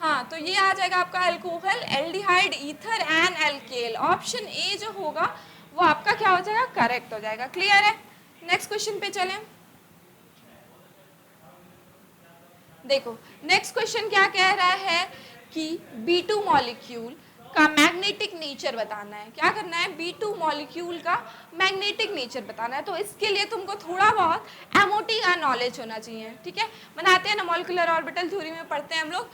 हाँ तो ये आ जाएगा आपका alcohol, aldehyde, ether and एल्केल। Option A जो होगा वो आपका क्या हो जाएगा, करेक्ट हो जाएगा। क्लियर है। नेक्स्ट क्वेश्चन पे चलें। देखो नेक्स्ट क्वेश्चन क्या कह रहा है कि B2 मॉलिक्यूल का मैग्नेटिक नेचर बताना है। क्या करना है? B2 मॉलिक्यूल का मैग्नेटिक नेचर बताना है। तो इसके लिए तुमको थोड़ा बहुत MOT का नॉलेज होना चाहिए, ठीक है। बनाते हैं ना मॉलिक्यूलर ऑर्बिटल थ्योरी में पढ़ते हैं हम लोग,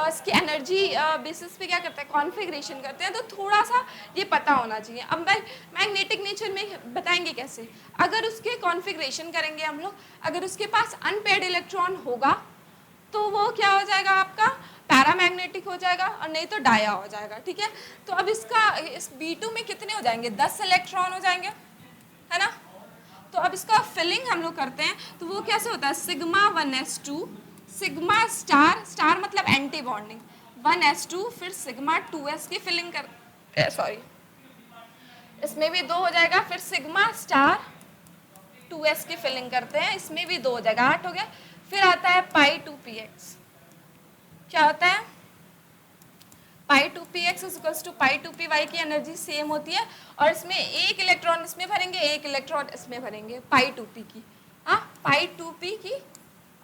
इसकी एनर्जी बेसिस पे क्या करते हैं, कॉन्फ़िगरेशन करते हैं, तो थोड़ा सा ये पता होना चाहिए। अब भाई मैग्नेटिक नेचर में बताएंगे कैसे, अगर उसके कॉन्फ़िगरेशन करेंगे हम लोग, अगर उसके पास अनपेयर्ड इलेक्ट्रॉन होगा तो वो क्या हो जाएगा आपका, पैरामैग्नेटिक हो जाएगा, और नहीं तो डाया हो जाएगा, ठीक है। तो अब इसका इस B2 में कितने हो जाएंगे, 10 इलेक्ट्रॉन हो जाएंगे, है ना। तो अब इसका फिलिंग हम लोग करते हैं, तो वो कैसे होता है, sigma 1s2 sigma star, star मतलब एंटी बॉन्डिंग, 1s2 फिर सिग्मा 2s की फिलिंग कर, सॉरी इसमें भी 2 हो जाएगा, फिर सिग्मा स्टार 2s की फिलिंग करते हैं, इसमें भी 2 हो जाएगा, 8 हो गया। फिर आता है पाई 2px, क्या होता है, पाई 2px equals to pi 2py की एनर्जी सेम होती है, और इसमें एक इलेक्ट्रॉन इसमें भरेंगे, एक इलेक्ट्रॉन इसमें भरेंगे, पाई 2p की, हाँ पाई 2p की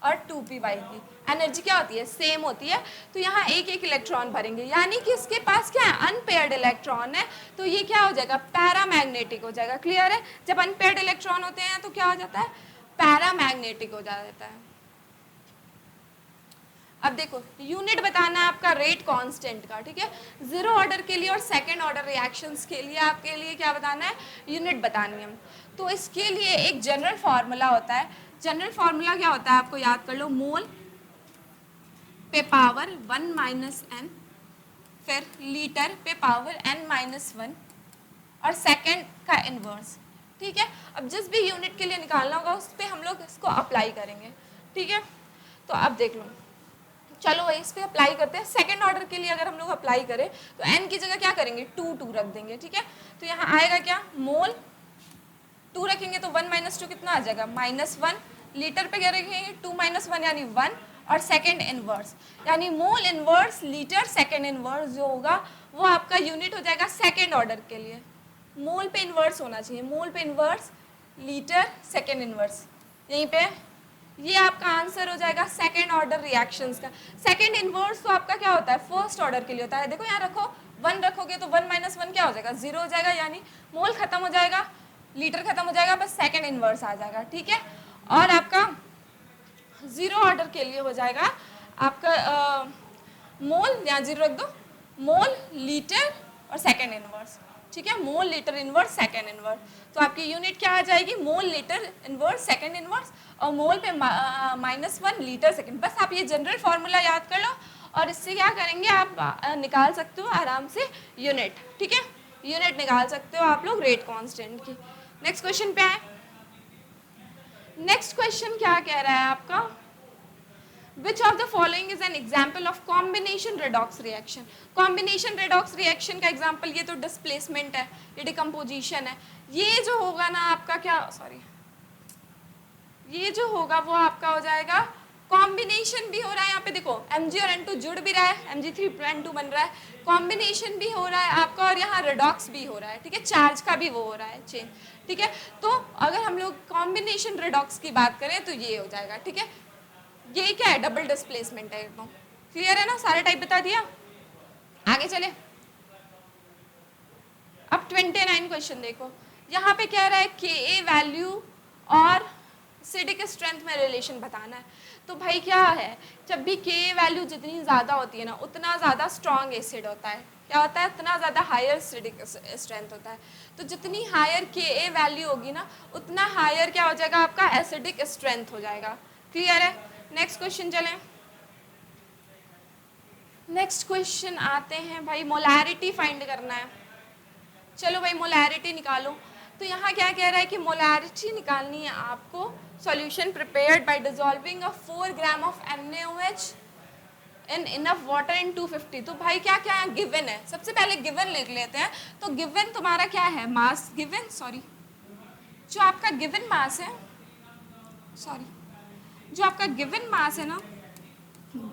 और 2py की एनर्जी क्या होती है, सेम होती है। तो यहाँ एक एक इलेक्ट्रॉन भरेंगे, यानी कि इसके पास क्या है, अनपेयर्ड इलेक्ट्रॉन है, तो ये क्या हो जाएगा, पैरामैग्नेटिक हो जाएगा। क्लियर है, जब अनपेयर्ड इलेक्ट्रॉन होते हैं तो क्या हो जाता है, पैरामैग्नेटिक हो जाता है। अब देखो यूनिट बताना है आपका रेट कांस्टेंट का, ठीक है। जीरो ऑर्डर के लिए और सेकंड ऑर्डर रिएक्शंस के लिए आपके लिए क्या बताना है, यूनिट बतानी है। तो इसके लिए एक जनरल फार्मूला होता है, जनरल फार्मूला क्या होता है आपको याद कर लो, मोल पे पावर 1 माइनस n, फिर लीटर पे पावर n माइनस 1 और सेकंड का इनवर्स, ठीक है। अब जिस भी यूनिट के लिए निकालना होगा उस पर हम लोग इसको अप्लाई करेंगे, ठीक है। तो अब देख लो, चलो इस पे अप्लाई करते हैं। सेकंड ऑर्डर के लिए अगर हम लोग अप्लाई करें तो n की जगह क्या करेंगे, 2 रख देंगे, ठीक है। तो यहाँ आएगा क्या, मोल 2 रखेंगे तो 1 माइनस 2 कितना आ जाएगा, -1, लीटर पे क्या रखेंगे, 2 माइनस 1 यानी 1, और सेकंड इनवर्स यानी mole inverse litre second inverse जो होगा वो आपका यूनिट हो जाएगा सेकंड ऑर्डर के लिए। मोल पे इनवर्स होना चाहिए, मोल पे इनवर्स लीटर सेकंड इनवर्स, यहीं पे ये आपका आंसर हो जाएगा सेकंड ऑर्डर रिएक्शंस का। सेकंड इनवर्स तो आपका क्या होता है, फर्स्ट ऑर्डर के लिए होता है। देखो यहाँ रखो, 1 रखोगे तो 1 माइनस 1 क्या हो जाएगा, 0 हो जाएगा, यानी मोल खत्म हो जाएगा, लीटर खत्म हो जाएगा, बस सेकंड इनवर्स आ जाएगा, ठीक है। और आपका जीरो ऑर्डर के लिए हो जाएगा आपका मोल, यहाँ 0 रख दो, मोल लीटर और सेकंड इनवर्स, ठीक है, mole litre inverse second inverse. तो आपकी यूनिट क्या आ जाएगी, mole litre inverse second inverse, और मोल पे -1 लीटर सेकंड। बस आप ये जनरल फार्मूला याद कर लो, और इससे क्या करेंगे आप निकाल सकते हो आराम से यूनिट, ठीक है, यूनिट निकाल सकते हो आप लोग रेट कांस्टेंट की। नेक्स्ट क्वेश्चन पे आए। नेक्स्ट क्वेश्चन क्या कह रहा है आपका, Which of the following is an example of combination redox reaction? Combination redox reaction का example ये तो displacement है, ये decomposition है। ये जो होगा ना आपका क्या, सॉरी, ये जो होगा वो आपका हो जाएगा कॉम्बिनेशन भी हो रहा है, यहाँ पे देखो Mg और N2 जुड़ भी रहा है, Mg3N2 बन रहा है, कॉम्बिनेशन भी हो रहा है आपका, और यहाँ रिडॉक्स भी हो रहा है, ठीक है, चार्ज का भी वो हो रहा है चेंज, ठीक है। तो अगर हम लोग कॉम्बिनेशन रिडॉक्स की बात करें तो ये हो जाएगा, ठीक है। ये क्या है, डबल डिस्प्लेसमेंट है एकदम, क्लियर है ना, सारे टाइप बता दिया। आगे चले, अब 29 क्वेश्चन देखो, यहाँ पे कह रहा है Ka वैल्यू और एसिडिक स्ट्रेंथ में रिलेशन बताना है। तो भाई क्या है, जब भी Ka वैल्यू जितनी ज़्यादा होती है ना उतना ज़्यादा स्ट्रॉन्ग एसिड होता है, क्या होता है, उतना ज़्यादा हायर एसिडिक स्ट्रेंथ होता है। तो जितनी हायर Ka वैल्यू होगी ना उतना हायर क्या हो जाएगा आपका एसिडिक स्ट्रेंथ हो जाएगा, क्लियर है। नेक्स्ट क्वेश्चन चलें। नेक्स्ट क्वेश्चन आते हैं भाई, मोलैरिटी फाइंड करना है। चलो भाई मोलैरिटी निकालो। तो यहाँ क्या कह रहा है कि मोलैरिटी निकालनी है आपको, solution prepared by dissolving 4 gram of NaOH in enough water in 250। तो भाई क्या क्या है, गिवन है, सबसे पहले गिवन लिख लेते हैं। तो गिवन तुम्हारा क्या है, मास गिवन, सॉरी जो आपका गिवन मास है, सॉरी जो आपका गिवन मास है ना,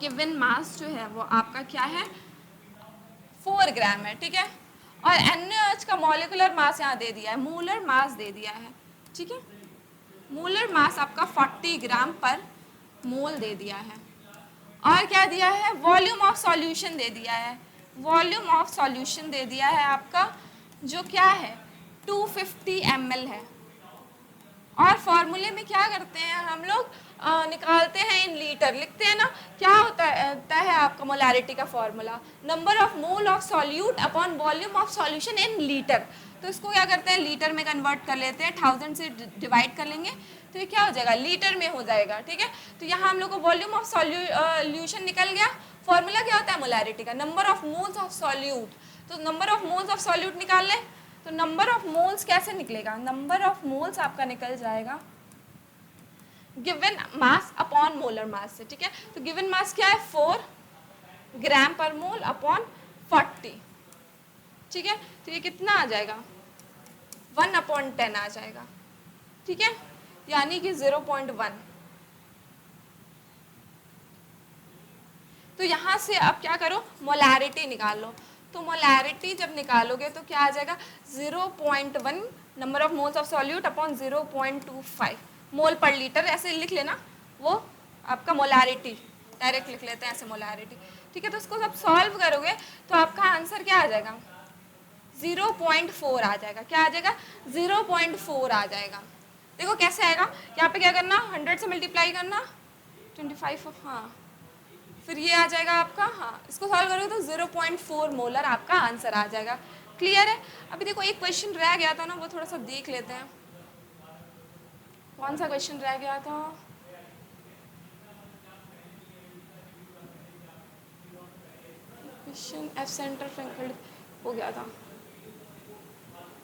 गिवन मास जो है वो आपका क्या है, 4 ग्राम है, ठीक है। और NaOH का मॉलिक्यूलर मास यहाँ दे दिया है, मोलर मास दे दिया है, ठीक है, मोलर मास आपका 40 ग्राम पर मोल दे दिया है। और क्या दिया है, वॉल्यूम ऑफ सॉल्यूशन दे दिया है वॉल्यूम ऑफ सॉल्यूशन दे दिया है आपका, जो क्या है 250 ml है। और फॉर्मूले में क्या करते हैं हम लोग, निकालते हैं इन लीटर, लिखते हैं ना, क्या होता है आपका मोलारिटी का formula, number of mole of solute upon volume of solution in litre. तो इसको क्या करते हैं, लीटर में कन्वर्ट कर लेते हैं, 1000 से डिवाइड कर लेंगे तो ये क्या हो जाएगा, लीटर में हो जाएगा। ठीक है, तो यहाँ हम लोग को वॉल्यूम ऑफ सॉल्यूशन निकल गया। फॉर्मूला क्या होता है मोलारिटी का, number of moles of solute. तो number of moles of solute निकाल लें, तो नंबर ऑफ मोल्स कैसे निकलेगा, नंबर ऑफ मोल्स आपका निकल जाएगा given mass upon molar mass से। ठीक है, तो गिवन मास क्या है 4 ग्राम पर मोल अपॉन 40। ठीक है, तो ये कितना आ जाएगा 1/10 आ जाएगा। ठीक है, यानी कि 0.1। तो यहां से अब क्या करो, मोलारिटी निकाल लो। तो मोलारिटी जब निकालोगे तो क्या आ जाएगा 0.1 number of moles of solute upon 0.25 मोल पर लीटर, ऐसे लिख लेना, वो आपका मोलारिटी डायरेक्ट लिख लेते हैं ऐसे मोलारिटी। ठीक है, तो इसको जब सॉल्व करोगे तो आपका आंसर क्या आ जाएगा 0.4 आ जाएगा। क्या आ जाएगा 0.4 आ जाएगा। देखो कैसे आएगा, यहाँ पे क्या करना 100 से मल्टीप्लाई करना 25, हाँ फिर ये आ जाएगा आपका, हाँ इसको सॉल्व करोगे तो 0.4 मोलर आपका आंसर आ जाएगा। क्लियर है। अभी देखो एक क्वेश्चन रह गया था ना, वो थोड़ा सा देख लेते हैं। कौन सा क्वेश्चन रह गया था, क्वेश्चन एफ सेंटर फ्रैंकफर्ट हो गया था।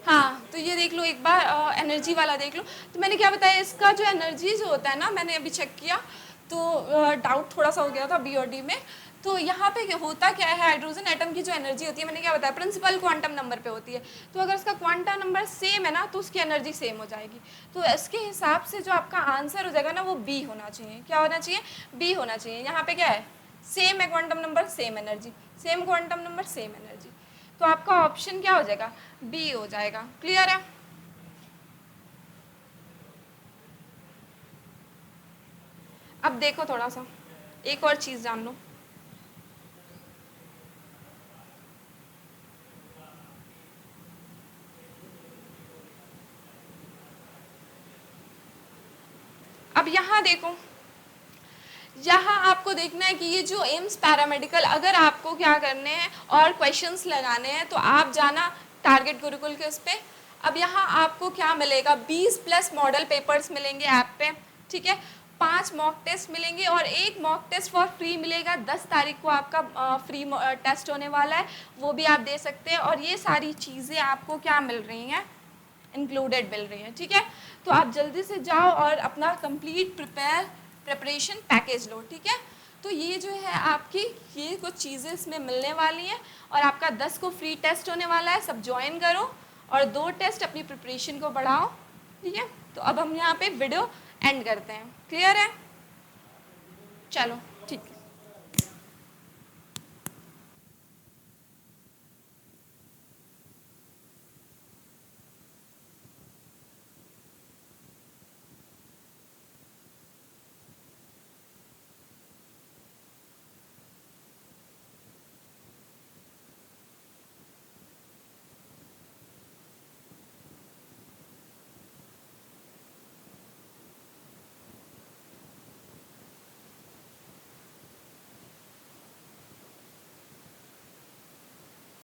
हाँ तो ये देख लो एक बार, एनर्जी वाला देख लो। तो मैंने क्या बताया, इसका जो एनर्जी जो होता है ना, मैंने अभी चेक किया तो डाउट थोड़ा सा हो गया था बी और डी में। तो यहाँ पे होता क्या है, हाइड्रोजन एटम की जो एनर्जी होती है, मैंने क्या बताया प्रिंसिपल क्वांटम नंबर पे होती है। तो अगर उसका क्वांटम नंबर सेम है ना तो उसकी एनर्जी सेम हो जाएगी। तो इसके हिसाब से जो आपका आंसर हो जाएगा ना वो बी होना चाहिए। क्या होना चाहिए, बी होना चाहिए। यहाँ पे क्या है, सेम है quantum number same energy, same quantum number same energy, तो आपका ऑप्शन क्या हो जाएगा, बी हो जाएगा। क्लियर है। अब देखो थोड़ा सा एक और चीज जान लो। अब यहाँ देखो, यहाँ आपको देखना है कि ये जो एम्स पैरामेडिकल, अगर आपको क्या करने हैं और क्वेश्चंस लगाने हैं तो आप जाना टारगेट गुरुकुल के उस पे। अब यहाँ आपको क्या मिलेगा, 20+ मॉडल पेपर्स मिलेंगे ऐप पे। ठीक है, 5 मॉक टेस्ट मिलेंगे और एक मॉक टेस्ट फॉर फ्री मिलेगा। 10 तारीख को आपका फ्री टेस्ट होने वाला है, वो भी आप दे सकते हैं। और ये सारी चीज़ें आपको क्या मिल रही हैं, इंक्लूडेड मिल रही हैं। ठीक है, तो आप जल्दी से जाओ और अपना कंप्लीट प्रिपरेशन पैकेज लो। ठीक है, तो ये जो है आपकी ये कुछ चीज़ें इसमें मिलने वाली हैं और आपका 10 को फ्री टेस्ट होने वाला है। सब ज्वाइन करो और 2 टेस्ट अपनी प्रिपरेशन को बढ़ाओ। ठीक है, तो अब हम यहाँ पे वीडियो एंड करते हैं। क्लियर है, चलो ठीक है।